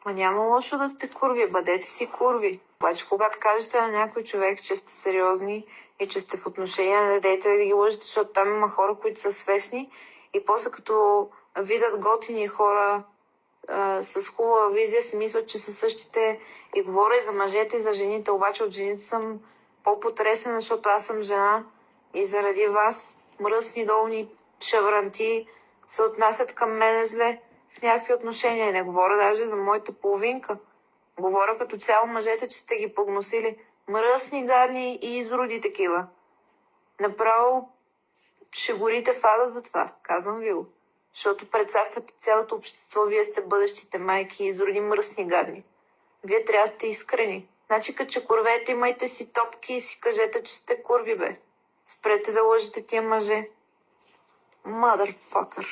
Ма няма лошо да сте курви, бъдете си курви. Обаче, когато кажете на някой човек, че сте сериозни и че сте в отношения, не дайте да ги лъжете, защото там има хора, които са свестни и после като видят готини хора с хубава визия, си мислят, че са същите и говоря и за мъжете, и за жените, обаче от жените съм по-потресена, защото аз съм жена и заради вас мръсни, долни шавранти се отнасят към мене зле в някакви отношения. Не говоря даже за моята половинка. Говоря като цяло мъжете, че сте ги погносили. Мръсни, гадни и изроди такива. Направо ще горите в ада за това, казвам ви го. Защото прецаквате цялото общество, вие сте бъдещите майки и изроди мръсни, гадни. Вие трябва да сте искрени. Значи като че курвете, имайте си топки и си кажете, че сте курви, бе. Спрете да лъжете тия мъже. Motherfucker.